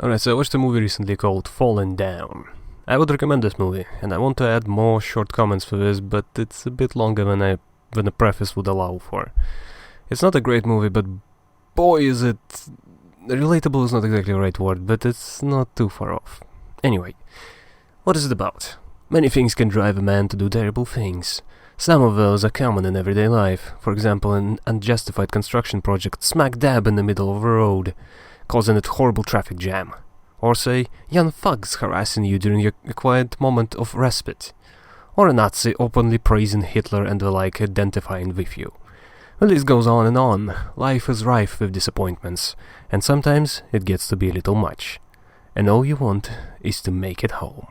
Alright, so I watched a movie recently called Fallen Down. I would recommend this movie, and I want to add more short comments for this, but it's a bit longer than a preface would allow for. It's not a great movie, but boy is it... relatable is not exactly the right word, but it's not too far off. Anyway, what is it about? Many things can drive a man to do terrible things. Some of those are common in everyday life. For example, an unjustified construction project smack dab in the middle of a road, causing a horrible traffic jam. Or say, young thugs harassing you during a quiet moment of respite. Or a Nazi openly praising Hitler and the like identifying with you. The list goes on and on. Life is rife with disappointments, and sometimes it gets to be a little much. And all you want is to make it home.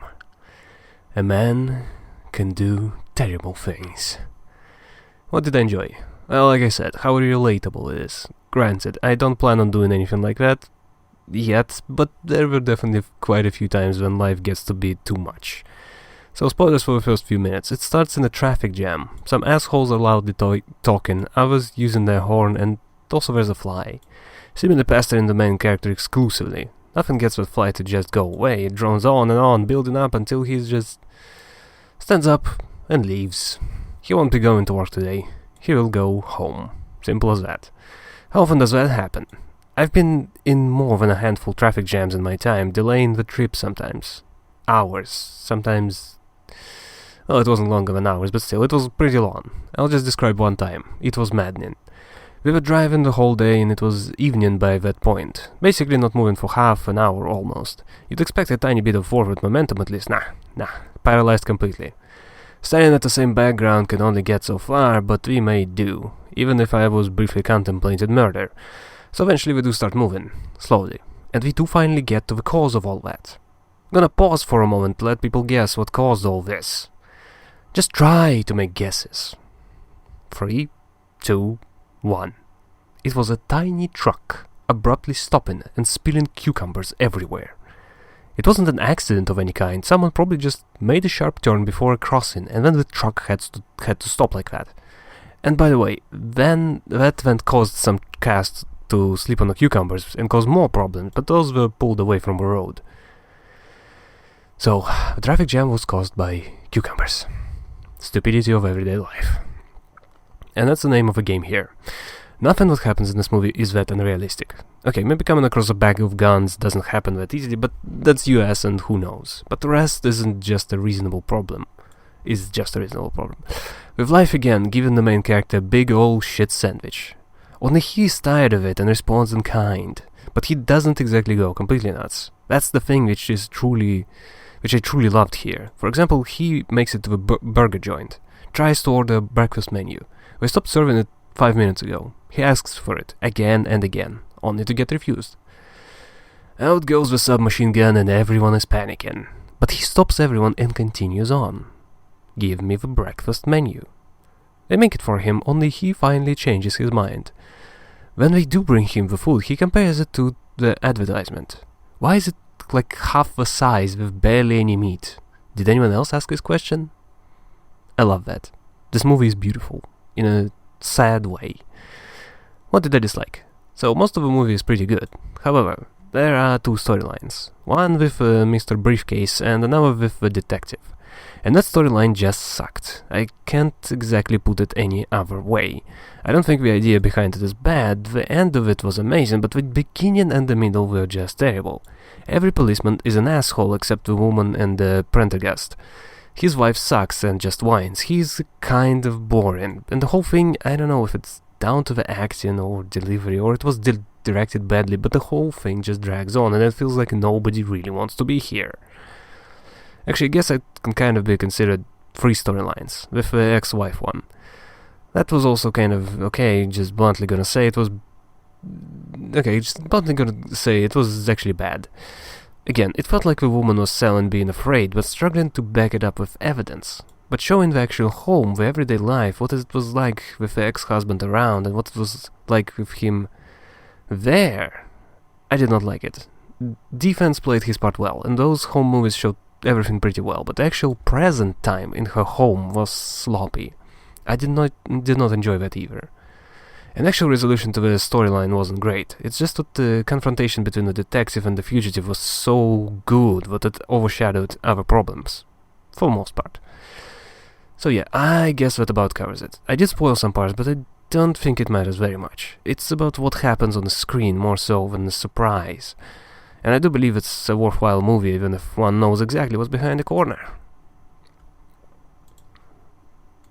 A man can do terrible things. What did I enjoy? Well, like I said, how relatable it is. Granted, I don't plan on doing anything like that yet, but there were definitely quite a few times when life gets to be too much. So spoilers for the first few minutes. It starts in a traffic jam. Some assholes are loudly talking, others using their horn, and also there's a fly. Seemingly pestering the main character exclusively. Nothing gets that fly to just go away. It drones on and on, building up until he just stands up and leaves. He won't be going to work today. He will go home. Simple as that. How often does that happen? I've been in more than a handful of traffic jams in my time, delaying the trip sometimes. Hours. Sometimes... well, it wasn't longer than hours, but still, it was pretty long. I'll just describe one time. It was maddening. We were driving the whole day and it was evening by that point. Basically not moving for half an hour almost. You'd expect a tiny bit of forward momentum at least. Nah. Paralyzed completely. Staring at the same background can only get so far, but we may do. Even if I was briefly contemplating murder. So eventually we do start moving. Slowly. And we do finally get to the cause of all that. Gonna pause for a moment to let people guess what caused all this. Just try to make guesses. 3, 2, 1. It was a tiny truck, abruptly stopping and spilling cucumbers everywhere. It wasn't an accident of any kind. Someone probably just made a sharp turn before a crossing, and then the truck had to stop like that. And by the way, then caused some cars to slip on the cucumbers and caused more problems, but those were pulled away from the road. So, the traffic jam was caused by cucumbers. Stupidity of everyday life. And that's the name of the game here. Nothing that happens in this movie is that unrealistic. Okay, maybe coming across a bag of guns doesn't happen that easily, but that's US and who knows. But the rest isn't just a reasonable problem. Is just a reasonable problem. With life again, giving the main character a big ol' shit sandwich. Only he's tired of it and responds in kind. But he doesn't exactly go completely nuts. That's the thing which I truly loved here. For example, he makes it to the burger joint. Tries to order a breakfast menu. We stopped serving it 5 minutes ago. He asks for it again and again, only to get refused. Out goes the submachine gun and everyone is panicking. But he stops everyone and continues on. Give me the breakfast menu. They make it for him, only he finally changes his mind. When they do bring him the food, he compares it to the advertisement. Why is it like half the size with barely any meat? Did anyone else ask this question? I love that. This movie is beautiful, in a sad way. What did I dislike? So most of the movie is pretty good. However, there are two storylines. One with Mr. Briefcase and another with the detective. And that storyline just sucked. I can't exactly put it any other way. I don't think the idea behind it is bad, the end of it was amazing, but the beginning and the middle were just terrible. Every policeman is an asshole except the woman and the Prendergast. His wife sucks and just whines. He's kind of boring. And the whole thing, I don't know if it's down to the acting or delivery or it was directed badly, but the whole thing just drags on and it feels like nobody really wants to be here. Actually, I guess it can kind of be considered 3 storylines, with the ex-wife one. That was also kind of okay, just bluntly gonna say it was... okay, just bluntly gonna say it was actually bad. Again, it felt like the woman was selling being afraid, but struggling to back it up with evidence. But showing the actual home, the everyday life, what it was like with the ex-husband around, and what it was like with him there, I did not like it. Defense played his part well, and those home movies showed everything pretty well, but the actual present time in her home was sloppy. I did not enjoy that either. An actual resolution to the storyline wasn't great. It's just that the confrontation between the detective and the fugitive was so good that it overshadowed other problems, for the most part. So yeah, I guess that about covers it. I did spoil some parts, but I don't think it matters very much. It's about what happens on the screen more so than the surprise. And I do believe it's a worthwhile movie even if one knows exactly what's behind the corner.